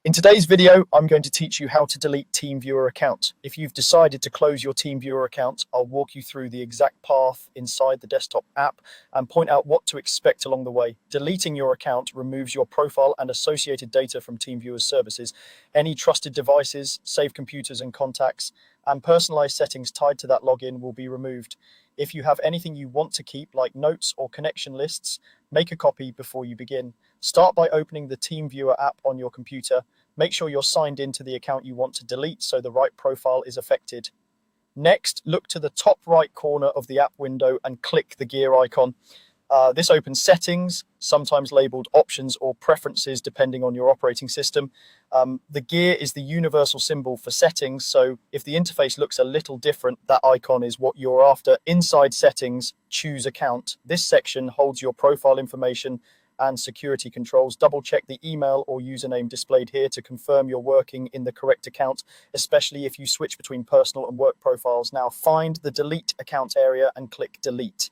In today's video, I'm going to teach you how to delete TeamViewer account. If you've decided to close your TeamViewer account, I'll walk you through the exact path inside the desktop app and point out what to expect along the way. Deleting your account removes your profile and associated data from TeamViewer's services. Any trusted devices, saved computers and contacts, and personalized settings tied to that login will be removed. If you have anything you want to keep, like notes or connection lists, make a copy before you begin. Start by opening the TeamViewer app on your computer. Make sure you're signed into the account you want to delete so the right profile is affected. Next, look to the top right corner of the app window and click the gear icon. This opens settings, sometimes labeled options or preferences depending on your operating system. The gear is the universal symbol for settings, so if the interface looks a little different, that icon is what you're after. Inside settings, choose account. This section holds your profile information and security controls. Double check the email or username displayed here to confirm you're working in the correct account, especially if you switch between personal and work profiles. Now find the delete account area and click delete.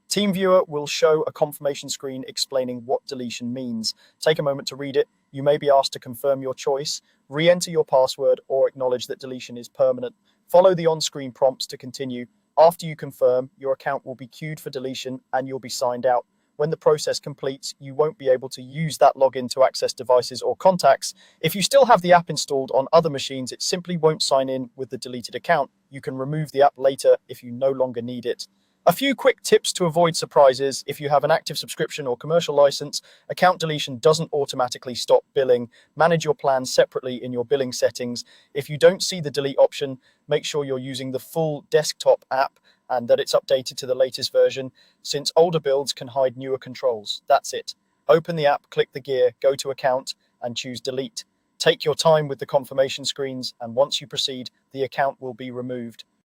TeamViewer will show a confirmation screen explaining what deletion means. Take a moment to read it. You may be asked to confirm your choice, re-enter your password, or acknowledge that deletion is permanent. Follow the on-screen prompts to continue. After you confirm, your account will be queued for deletion and you'll be signed out. When the process completes, you won't be able to use that login to access devices or contacts. If you still have the app installed on other machines, it simply won't sign in with the deleted account. You can remove the app later if you no longer need it. A few quick tips to avoid surprises. If you have an active subscription or commercial license, account deletion doesn't automatically stop billing. Manage your plans separately in your billing settings. If you don't see the delete option, make sure you're using the full desktop app and that it's updated to the latest version, since older builds can hide newer controls. That's it. Open the app, click the gear, go to account, and choose delete. Take your time with the confirmation screens, and once you proceed, the account will be removed.